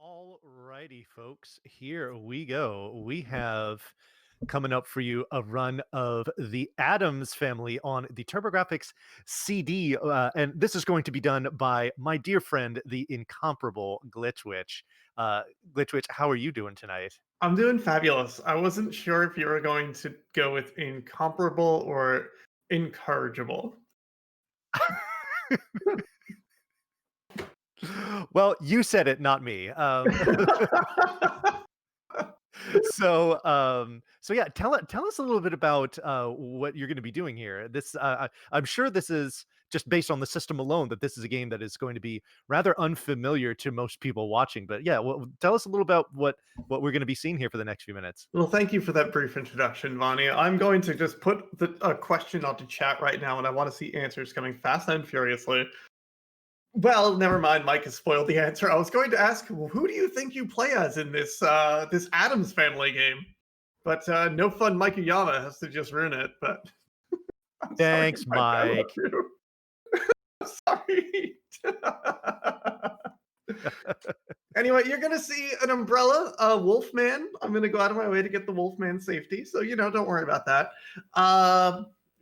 All righty, folks, here we go. We have coming up for you a run of the Addams Family on the TurboGrafx CD, and this is going to be done by my dear friend, the incomparable GliitchWiitch. GliitchWiitch, how are you doing tonight? I'm doing fabulous. I wasn't sure if you were going to go with incomparable or incorrigible. Well, you said it, not me. So yeah, tell us a little bit about what you're going to be doing here. I'm sure this is just based on the system alone that this is a game that is going to be rather unfamiliar to most people watching. But yeah, well, tell us a little about what we're going to be seeing here for the next few minutes. Well, thank you for that brief introduction, Vani. I'm going to just put a question onto chat right now, and I want to see answers coming fast and furiously. Well, never mind. Mike has spoiled the answer. I was going to ask, well, who do you think you play as in this this Addams Family game? But no fun. Mike Uyama has to just ruin it. But Thanks, Mike. Sorry. Anyway, you're gonna see an umbrella, a Wolfman. I'm gonna go out of my way to get the Wolfman safety, so don't worry about that.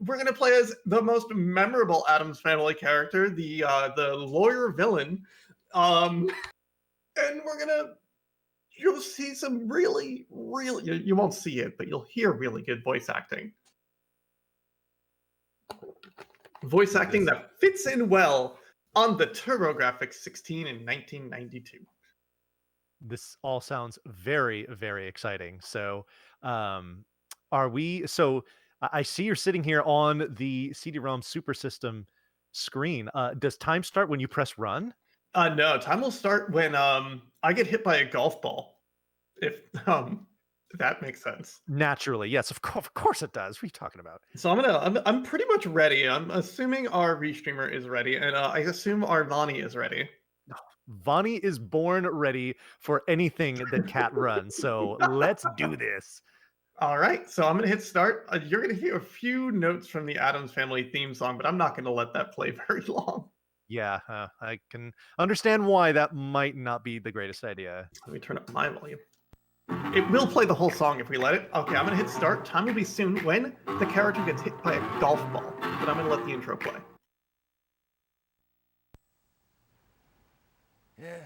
We're gonna play as the most memorable Addams Family character, the lawyer villain, and you'll see some really, you won't see it, but you'll hear really good voice acting. Voice acting that fits in well on the TurboGrafx 16 in 1992. This all sounds very, very exciting. So, are we? So, I see you're sitting here on the CD-ROM Super System screen. Does time start when you press run? No, time will start when I get hit by a golf ball. If that makes sense. Naturally, yes, of course it does. What are you talking about? So I'm pretty much ready. I'm assuming our restreamer is ready, and I assume our Vani is ready. Vani is born ready for anything that Cat runs. So let's do this. All right, so I'm going to hit start. You're going to hear a few notes from the Addams Family theme song, but I'm not going to let that play very long. Yeah, I can understand why that might not be the greatest idea. Let me turn up my volume. It will play the whole song if we let it. Okay, I'm going to hit start. Time will be soon when the character gets hit by a golf ball, but I'm going to let the intro play. Yeah,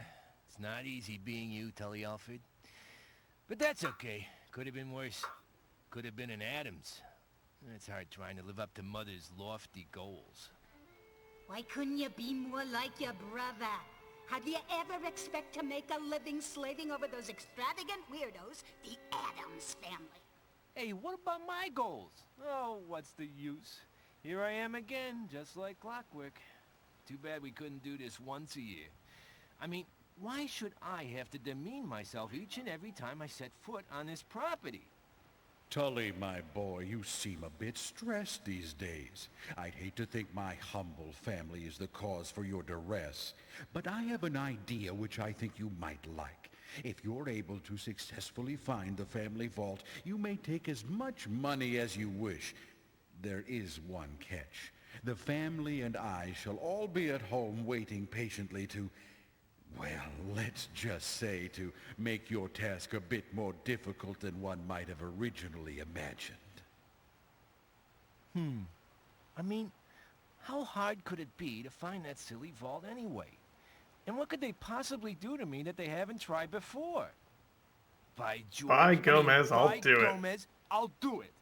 it's not easy being you, Tully Alfred. But that's okay. Could have been worse. Could have been an Addams. It's hard trying to live up to Mother's lofty goals. Why couldn't you be more like your brother? How'd you ever expect to make a living slaving over those extravagant weirdos, the Addams Family? Hey, what about my goals? Oh, what's the use? Here I am again, just like clockwork. Too bad we couldn't do this once a year. I mean, why should I have to demean myself each and every time I set foot on this property? Tully, my boy, you seem a bit stressed these days. I'd hate to think my humble family is the cause for your duress, but I have an idea which I think you might like. If you're able to successfully find the family vault, you may take as much money as you wish. There is one catch. The family and I shall all be at home waiting patiently to... well, let's just say to make your task a bit more difficult than one might have originally imagined. I mean, how hard could it be to find that silly vault anyway? And what could they possibly do to me that they haven't tried before? By George, By Gomez, I'll do it. Gomez, I'll do it.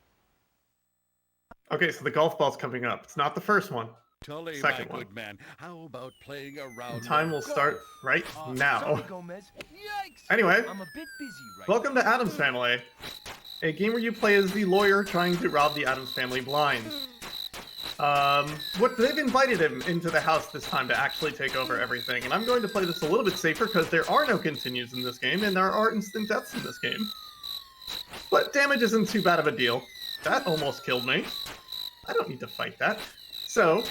Okay, so the golf ball's coming up. It's not the first one. Tully, Second my one. good man, how about playing around? Time will start right now. Sorry, Gomez. Yikes! Anyway, I'm a bit busy right welcome now. to Addams Family, a game where you play as the lawyer trying to rob the Addams Family blind. They've invited him into the house this time to actually take over everything, and I'm going to play this a little bit safer because there are no continues in this game, and there are instant deaths in this game. But damage isn't too bad of a deal. That almost killed me. I don't need to fight that. So,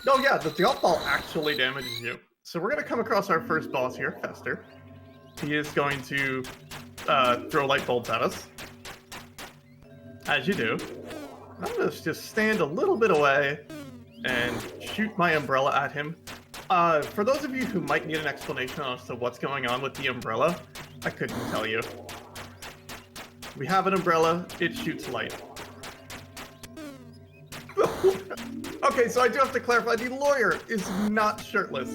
oh yeah, the golf ball actually damages you. So we're going to come across our first boss here, Fester. He is going to throw light bulbs at us, as you do. I'm going to just stand a little bit away and shoot my umbrella at him. For those of you who might need an explanation as to what's going on with the umbrella, I couldn't tell you. We have an umbrella, it shoots light. Okay, so I do have to clarify, the lawyer is not shirtless.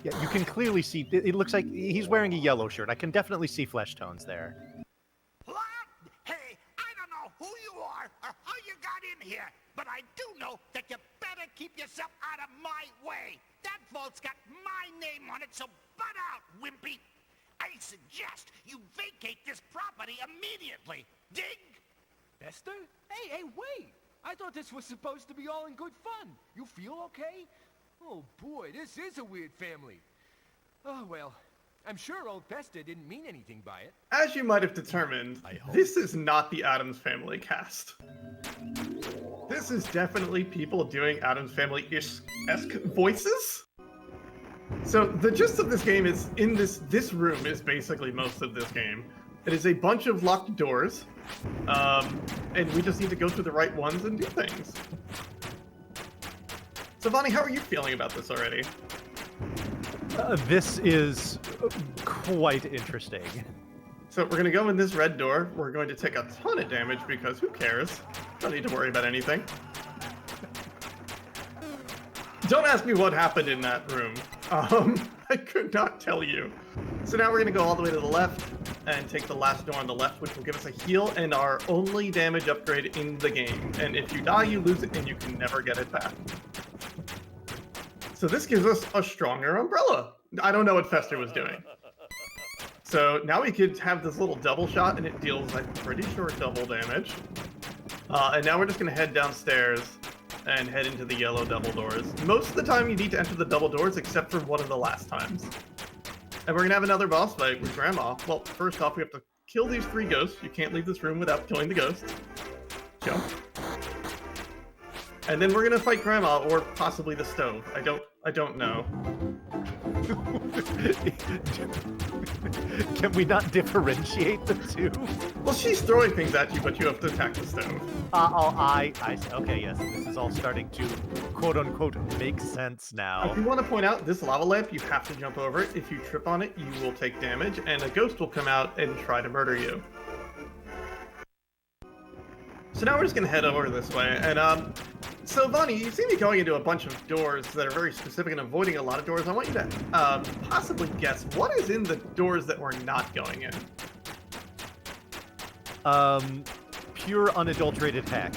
Yeah, you can clearly see, it looks like he's wearing a yellow shirt. I can definitely see flesh tones there. What? Hey, I don't know who you are or how you got in here, but I do know that you better keep yourself out of my way. That vault's got my name on it, so butt out, wimpy. I suggest you vacate this property immediately. Dig? Bester? Hey, wait! I thought this was supposed to be all in good fun. You feel okay? Oh boy, this is a weird family. Oh well, I'm sure old Bester didn't mean anything by it. As you might have determined, this is not the Addams Family cast. This is definitely people doing Addams Family-esque voices. So the gist of this game is, in this room is basically most of this game. It is a bunch of locked doors, and we just need to go through the right ones and do things. So Vonnie, how are you feeling about this already? This is quite interesting. So we're gonna go in this red door. We're going to take a ton of damage because who cares? Don't need to worry about anything. Don't ask me what happened in that room. I could not tell you. So now we're gonna go all the way to the left and take the last door on the left, which will give us a heal and our only damage upgrade in the game. And if you die, you lose it and you can never get it back. So this gives us a stronger umbrella. I don't know what Fester was doing. So now we could have this little double shot and it deals, I'm pretty sure, double damage. And now we're just gonna head downstairs and head into the yellow double doors. Most of the time you need to enter the double doors except for one of the last times. And we're gonna have another boss fight with Grandma. Well, first off, we have to kill these 3 ghosts. You can't leave this room without killing the ghosts. Jump. And then we're gonna fight Grandma, or possibly the stove. I don't know. Can we not differentiate the two? Well, she's throwing things at you, but you have to attack the stove. Okay, yes, this is all starting to quote-unquote make sense now. I do want to point out, this lava lamp, you have to jump over it. If you trip on it, you will take damage, and a ghost will come out and try to murder you. So now we're just going to head over this way, and so Vonnie, you see me going into a bunch of doors that are very specific and avoiding a lot of doors. I want you to possibly guess what is in the doors that we're not going in. Pure unadulterated heck.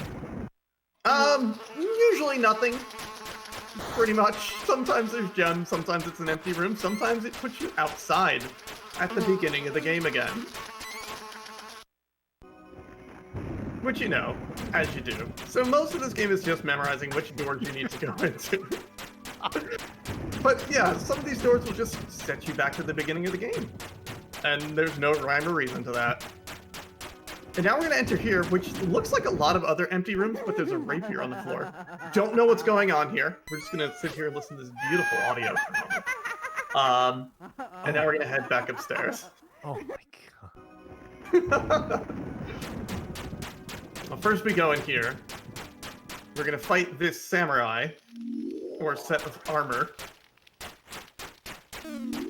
Usually nothing. Pretty much. Sometimes there's gems, sometimes it's an empty room, sometimes it puts you outside at the beginning of the game again. Which you know, as you do. So most of this game is just memorizing which doors you need to go into. But yeah, some of these doors will just set you back to the beginning of the game. And there's no rhyme or reason to that. And now we're gonna enter here, which looks like a lot of other empty rooms, but there's a rapier on the floor. Don't know what's going on here. We're just gonna sit here and listen to this beautiful audio for a moment. And now we're gonna head back upstairs. Oh my god. Well, first we go in here. We're gonna fight this samurai, or set of armor.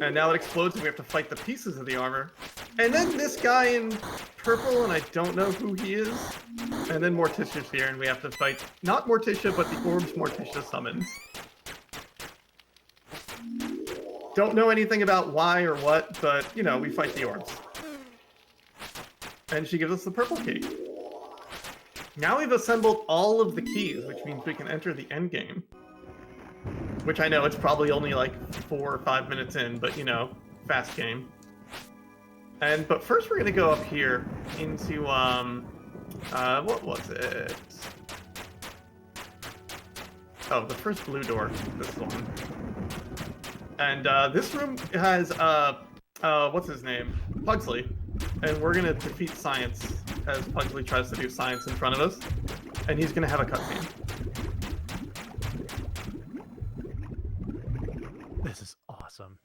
And now it explodes and we have to fight the pieces of the armor. And then this guy in purple, and I don't know who he is. And then Morticia's here, and we have to fight, not Morticia, but the orbs Morticia summons. Don't know anything about why or what, but, you know, we fight the orbs. And she gives us the purple key. Now we've assembled all of the keys, which means we can enter the end game. Which I know it's probably only like 4 or 5 minutes in, but you know, fast game. But first we're gonna go up here into what was it? Oh, the first blue door. This one. And this room has what's his name? Pugsley. And we're gonna defeat Science as Pugsley tries to do science in front of us. And he's gonna have a cutscene. This is awesome.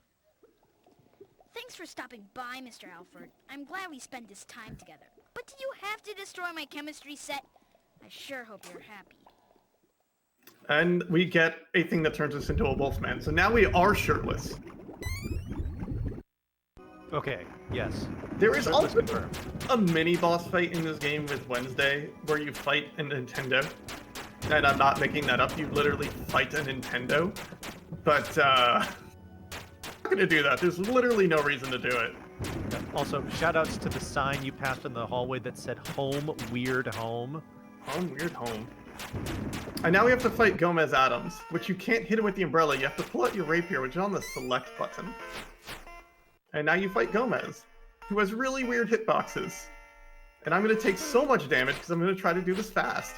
Thanks for stopping by, Mr. Alford. I'm glad we spent this time together. But did you have to destroy my chemistry set? I sure hope you're happy. And we get a thing that turns us into a wolfman. So now we are shirtless. Okay, yes. There is Shirtless also confirmed. a mini boss fight in this game with Wednesday where you fight a Nintendo. And I'm not making that up. You literally fight a Nintendo. But, I'm not gonna do that. There's literally no reason to do it. Also, shout outs to the sign you passed in the hallway that said home, weird home. Home, weird home. And now we have to fight Gomez Addams, which you can't hit him with the umbrella. You have to pull out your rapier, which is on the select button. And now you fight Gomez, who has really weird hitboxes. And I'm going to take so much damage because I'm going to try to do this fast.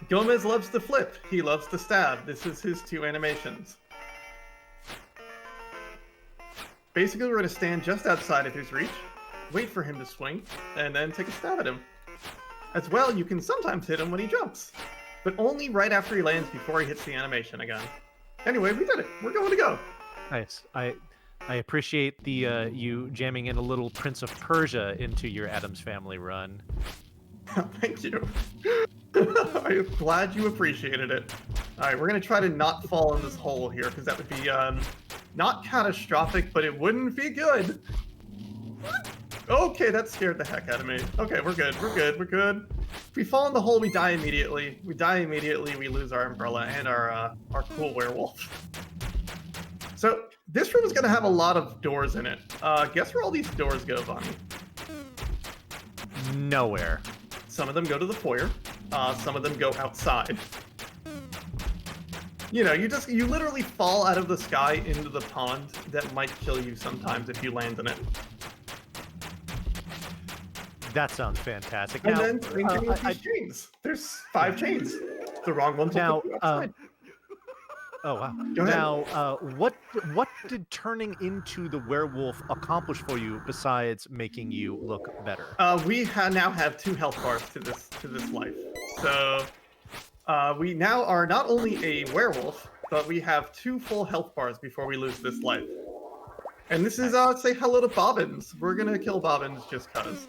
Gomez loves to flip. He loves to stab. This is his 2 animations. Basically, we're going to stand just outside of his reach, wait for him to swing, and then take a stab at him. As well, you can sometimes hit him when he jumps, but only right after he lands before he hits the animation again. Anyway, we did it. We're going to go. Nice. I appreciate the you jamming in a little Prince of Persia into your Addams Family run. Thank you. I'm glad you appreciated it. Alright, we're going to try to not fall in this hole here, because that would be, not catastrophic, but it wouldn't be good. Okay, that scared the heck out of me. Okay, we're good, we're good, we're good. If we fall in the hole, we die immediately. We die immediately, we lose our umbrella and our cool werewolf. So, this room is going to have a lot of doors in it. Guess where all these doors go, Bonnie? Nowhere. Some of them go to the foyer. Some of them go outside. You know, you literally fall out of the sky into the pond that might kill you sometimes if you land in it. That sounds fantastic. And Now, then same thing with these chains. There's 5 chains. The wrong ones will now, put you outside. oh wow. Go ahead. Now, what did turning into the werewolf accomplish for you besides making you look better? We now have 2 health bars to this life. So we now are not only a werewolf, but we have 2 full health bars before we lose this life. And this is say hello to Bobbins. We're gonna kill Bobbins just cause.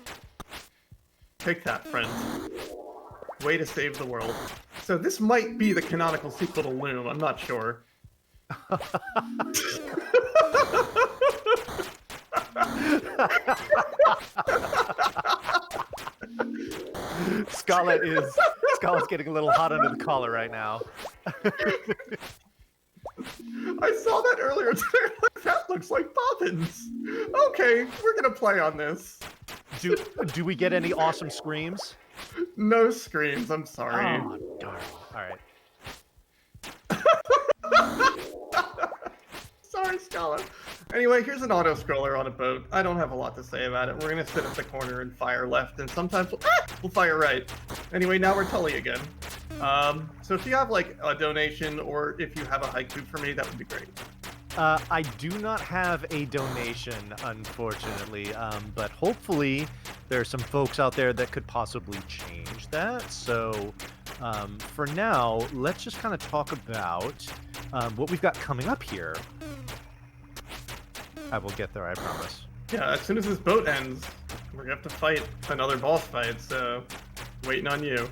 Take that, friends. Way to save the world. So this might be the canonical sequel to Loom. I'm not sure. Scarlett's getting a little hot under the collar right now. I saw that earlier today. Like, that looks like Bobbins. Okay, we're gonna play on this. Do we get any awesome screams? No screams. I'm sorry. Oh, darn. All right. Sorry, Scholar. Anyway, here's an auto scroller on a boat. I don't have a lot to say about it. We're gonna sit at the corner and fire left, and sometimes we'll fire right. Anyway, now we're Tully again. So if you have like a donation or if you have a haiku for me, that would be great. I do not have a donation, unfortunately, but hopefully there are some folks out there that could possibly change that. So for now, let's just kind of talk about what we've got coming up here. I will get there, I promise. Yeah, as soon as this boat ends, we're gonna have to fight another boss fight, so waiting on you.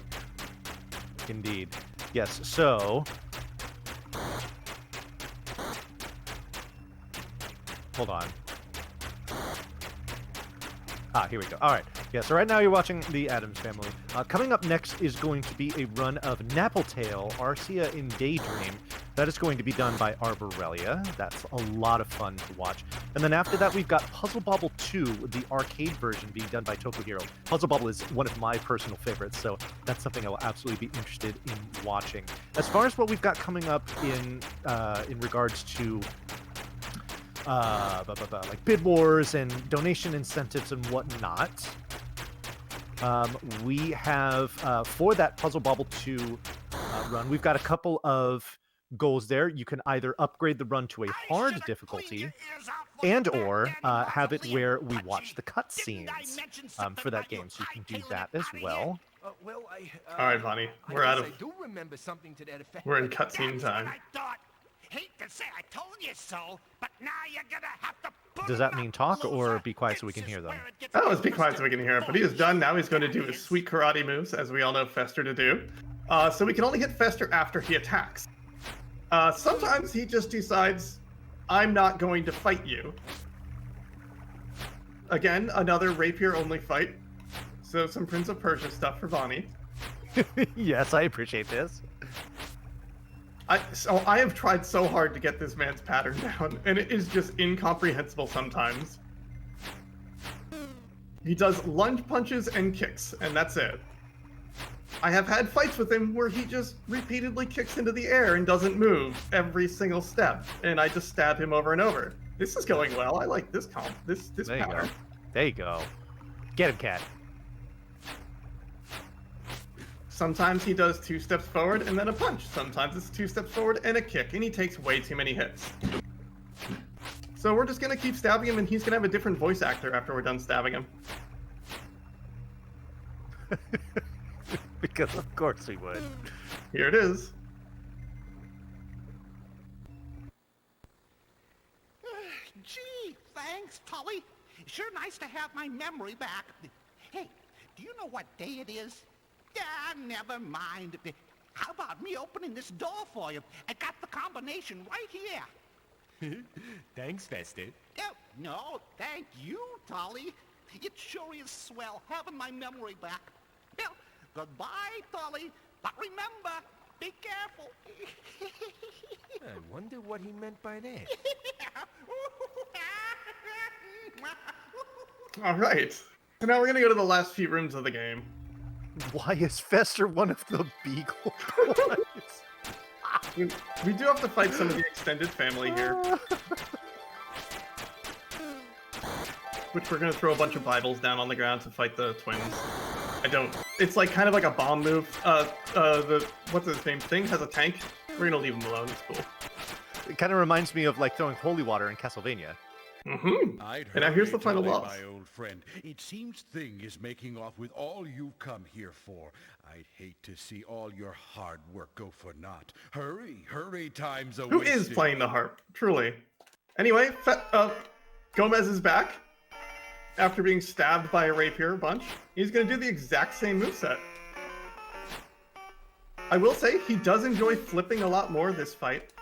Indeed. Yes, so... Hold on. Here we go. All right. Yeah, so right now you're watching the Addams Family. Coming up next is going to be a run of Nappletail, Arcia in Daydream. That is going to be done by Arborelia. That's a lot of fun to watch. And then after that, we've got Puzzle Bobble 2, the arcade version, being done by Tokuhiro. Puzzle Bobble is one of my personal favorites, so that's something I will absolutely be interested in watching. As far as what we've got coming up in regards to like bid wars and donation incentives and whatnot, we have for that Puzzle Bobble 2 run, we've got a couple of goals there. You can either upgrade the run to a hard difficulty and or have it where we watch the cutscenes for that game, so you can do that as well. All right, Bonnie, we're out of. I do remember something to that effect. We're in cutscene time. hate to say I told you so, but now you're gonna have to put Does that it mean up, talk or loser. be quiet so we This can hear is them? where it gets Oh, let's be quiet so we interesting. can hear it. But he is done. Now he's going to do his sweet karate moves, as we all know Fester to do. So we can only hit Fester after he attacks. Sometimes he just decides, I'm not going to fight you. Again, another rapier-only fight. So some Prince of Persia stuff for Bonnie. Yes, I appreciate this. So I have tried so hard to get this man's pattern down, and it is just incomprehensible sometimes. He does lunge punches and kicks, and that's it. I have had fights with him where he just repeatedly kicks into the air and doesn't move every single step, and I just stab him over and over. This is going well. I like this this There you pattern. go. There you go. Get him, cat. Sometimes he does 2 steps forward and then a punch. Sometimes it's 2 steps forward and a kick, and he takes way too many hits. So we're just gonna keep stabbing him, and he's gonna have a different voice actor after we're done stabbing him. Because of course we would. Here it is. Gee, thanks, Tully. Sure nice to have my memory back. Hey, do you know what day it is? Ah, never mind. How about me opening this door for you? I got the combination right here. Thanks, Fester. Oh, no, thank you, Tully. It sure is swell having my memory back. Well, goodbye, Tully. But remember, be careful. I wonder what he meant by that. All right. So now we're gonna go to the last few rooms of the game. Why is Fester one of the Beagle Boys? We do have to fight some of the extended family here. Which we're gonna throw a bunch of Bibles down on the ground to fight the twins. It's like kind of like a bomb move. What's his name? Thing has a tank. We're gonna leave him alone. It's cool. It kind of reminds me of like throwing holy water in Castlevania. Mm-hmm. I'd And now here's the hurry, final Tully, boss. my old friend. It seems Thing is making off with all you've come here for. I'd hate to see all your hard work go for naught. Hurry, hurry, time's a Who is playing the harp? Truly. Anyway, Gomez is back after being stabbed by a rapier a bunch. He's gonna do the exact same moveset. I will say he does enjoy flipping a lot more this fight.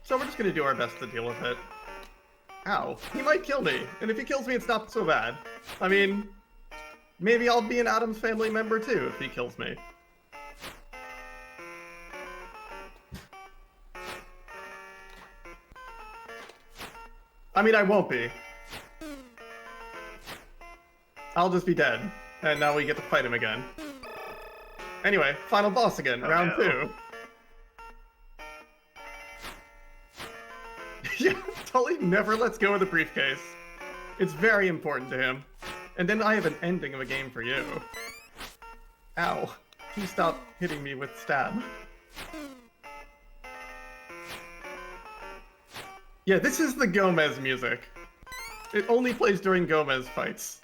So we're just gonna do our best to deal with it. Ow. He might kill me, and if he kills me, it's not so bad. I mean, maybe I'll be an Addams family member too if he kills me. I mean, I won't be. I'll just be dead, and now we get to fight him again. Anyway, final boss again, round 2. Yeah, Tully never lets go of the briefcase. It's very important to him. And then I have an ending of a game for you. Ow. Please stop hitting me with stab. Yeah, this is the Gomez music. It only plays during Gomez fights.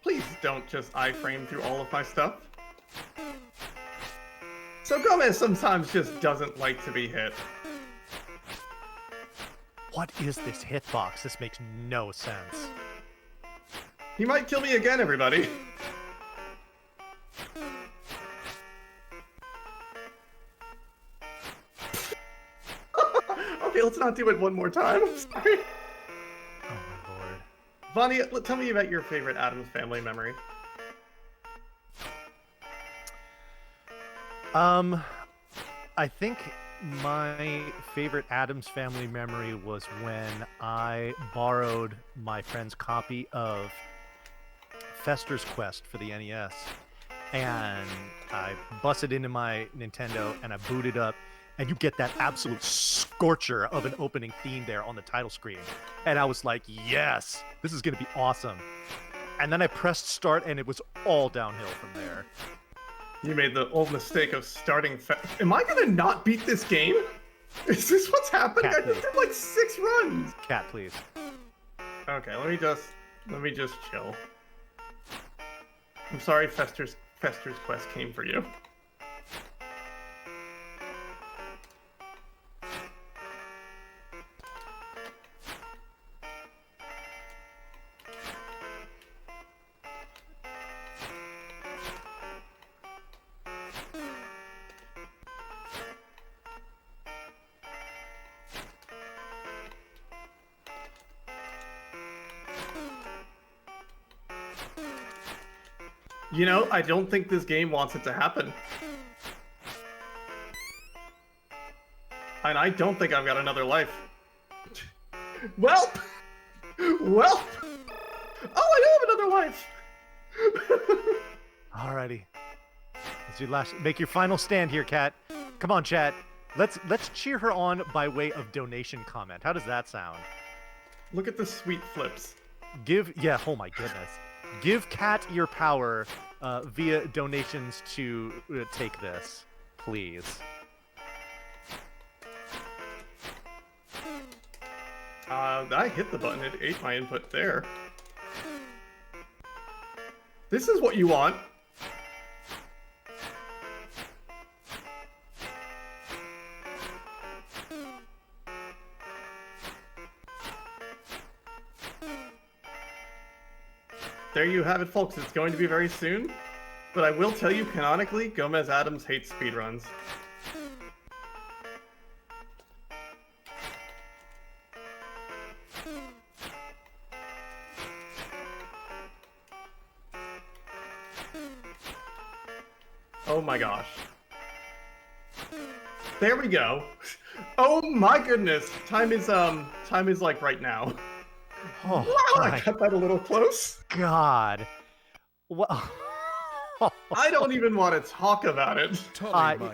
Please don't just iframe through all of my stuff. So Gomez sometimes just doesn't like to be hit. What is this hitbox? This makes no sense. He might kill me again, everybody. Okay, let's not do it one more time. I'm sorry. Oh my lord. Vonnie, tell me about your favorite Addams family memory. I think my favorite Addams family memory was when I borrowed my friend's copy of Fester's Quest for the NES, and I busted into my Nintendo and I booted up, and you get that absolute scorcher of an opening theme there on the title screen, and I was like, yes, this is gonna be awesome. And then I pressed start, and it was all downhill from there. You made the old mistake of starting Am I gonna not beat this game? Is this what's happening? Cat, I just did like 6 runs. Cat, please. Okay, let me just chill. I'm sorry Fester's quest came for you. You know, I don't think this game wants it to happen. And I don't think I've got another life. Welp! Welp! Oh, I do have another life! Alrighty. Let's do last. Make your final stand here, Cat. Come on, chat. Let's cheer her on by way of donation comment. How does that sound? Look at the sweet flips. Oh my goodness. Give Cat your power via donations to take this, please. I hit the button. It ate my input there. This is what you want. There you have it, folks. It's going to be very soon. But I will tell you, canonically, Gomez Addams hates speedruns. Oh my gosh. There we go. Oh my goodness. Time is like right now. Oh, Wow, I got that a little close. God. What? I don't even want to talk about it. I do.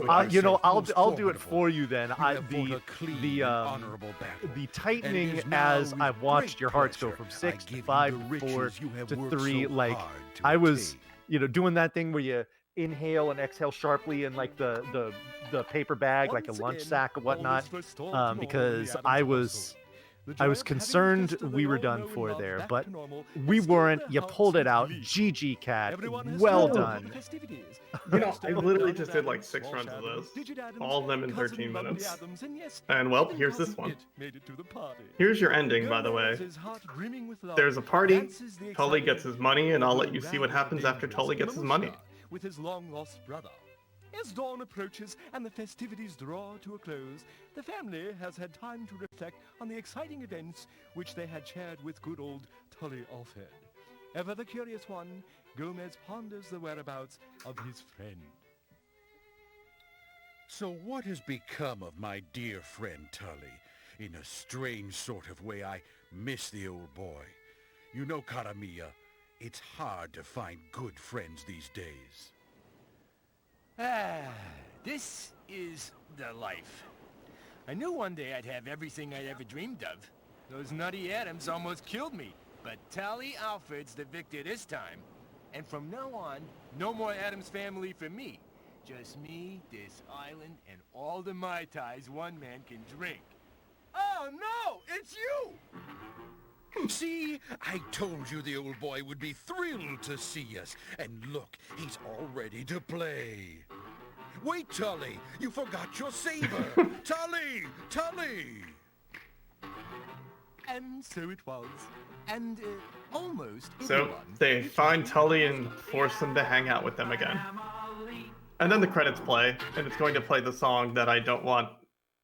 I'll do it for you then. The tightening as I've watched your hearts go from 6 to 5 to 4 to 3. Like I was, doing that thing where you inhale and exhale sharply in like the paper bag, like a lunch sack or whatnot, because I was concerned we were done for there, but we weren't. You pulled it out. GG, Cat. Well done. I literally just did like 6 runs of those. All of them in 13 minutes. And well, here's this one. Here's your ending, by the way. There's a party. Tully gets his money, and I'll let you see what happens after Tully gets his money. With his long-lost brother. As dawn approaches and the festivities draw to a close, the family has had time to reflect on the exciting events which they had shared with good old Tully Alfred. Ever the curious one, Gomez ponders the whereabouts of his friend. So what has become of my dear friend Tully? In a strange sort of way, I miss the old boy. You know, cara mia, it's hard to find good friends these days. This is the life. I knew one day I'd have everything I'd ever dreamed of. Those nutty Addams almost killed me, but Tully Alfred's the victor this time. And from now on, no more Addams family for me. Just me, this island, and all the Mai Tais one man can drink. Oh no, it's you! See, I told you the old boy would be thrilled to see us. And look, he's all ready to play. Wait, Tully, you forgot your saber. Tully! Tully! And so it was. And almost So everyone they find Tully and force him to hang out with them again. And then the credits play, and it's going to play the song that I don't want,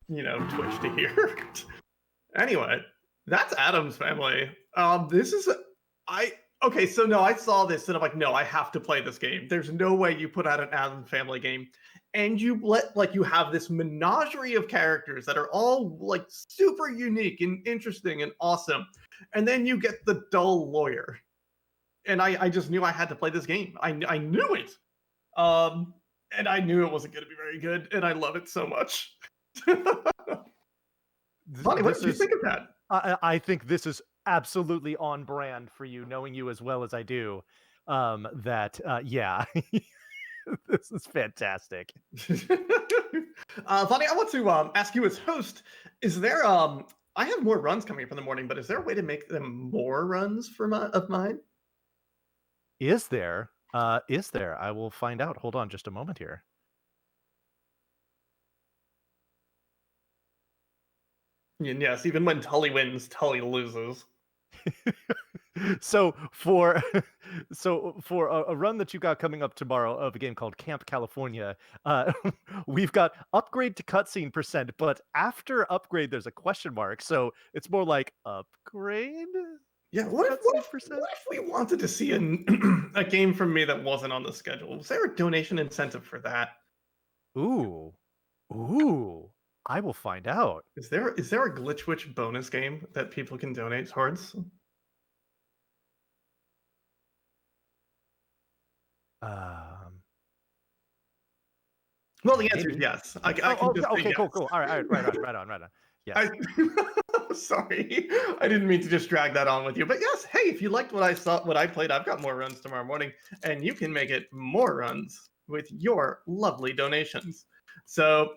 Twitch to hear. Anyway. That's Addams Family. I saw this and I'm like, no, I have to play this game. There's no way you put out an Addams Family game and you you have this menagerie of characters that are all like super unique and interesting and awesome. And then you get the dull lawyer. And I just knew I had to play this game. I knew it. And I knew it wasn't going to be very good. And I love it so much. Bonnie, what did you think of that? I think this is absolutely on brand for you, knowing you as well as I do. Yeah, this is fantastic. Vonnie, I want to ask you as host, is there I have more runs coming up in the morning, but is there a way to make them more runs for of mine? Is there? Is there? I will find out. Hold on just a moment here. And yes, even when Tully wins, Tully loses. So for a run that you got coming up tomorrow of a game called Camp California, we've got upgrade to cutscene percent, but after upgrade there's a question mark, so it's more like upgrade. Yeah, what Cutscene if percent? we wanted to see a game from me that wasn't on the schedule? Was there a donation incentive for that? Ooh, I will find out. Is there a GliitchWiitch bonus game that people can donate towards? Um, Well, the answer is maybe. yes. I can just say Okay, yes. cool. All right, right on. Yes. Sorry, I didn't mean to just drag that on with you. But yes, hey, if you liked what I saw, what I played, I've got more runs tomorrow morning, and you can make it more runs with your lovely donations. So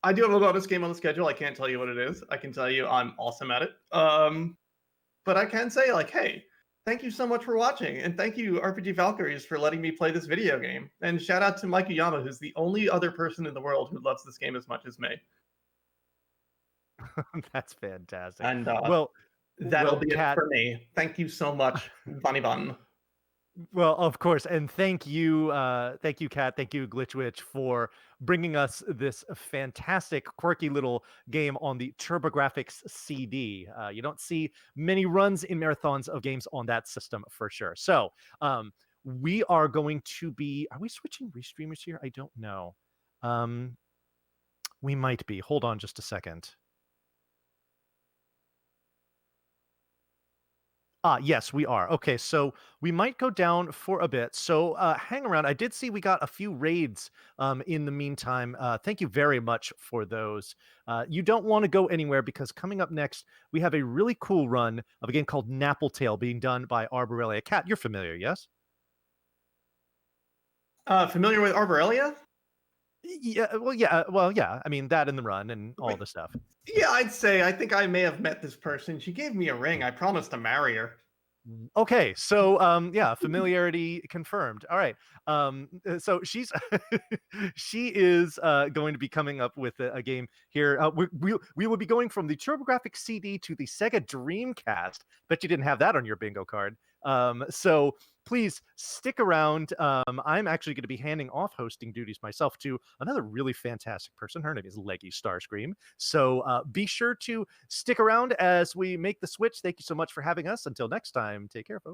I do have a bonus game on the schedule. I can't tell you what it is. I can tell you I'm awesome at it. But I can say, like, hey, thank you so much for watching, and thank you RPG Valkyries for letting me play this video game. And shout out to Mike Uyama, who's the only other person in the world who loves this game as much as me. That's fantastic. And Well, that'll be Kat, it for me. Thank you so much, Bunny Bun. well, of course, and thank you, Kat, thank you, GliitchWiitch, for bringing us this fantastic, quirky little game on the TurboGrafx CD. You don't see many runs in marathons of games on that system for sure. So, we are going to be. Are we switching restreamers here? I don't know. We might be. Hold on just a second. Yes, we are. Okay, so we might go down for a bit. So hang around. I did see we got a few raids in the meantime. Thank you very much for those. You don't want to go anywhere because coming up next, we have a really cool run of a game called Nappletail being done by Arborelia. Kat, you're familiar, yes? Familiar with Arborelia? Yeah, yeah. I mean, that in the run and all the stuff. Yeah, I'd say I think I may have met this person. She gave me a ring. I promised to marry her. Okay, so yeah, familiarity confirmed. All right. So she's she is going to be coming up with a game here. We will be going from the TurboGrafx CD to the Sega Dreamcast. Bet you didn't have that on your bingo card. So please stick around. I'm actually going to be handing off hosting duties myself to another really fantastic person. Her name is Leggy Starscream. So be sure to stick around as we make the switch. Thank you so much for having us. Until next time, take care, folks.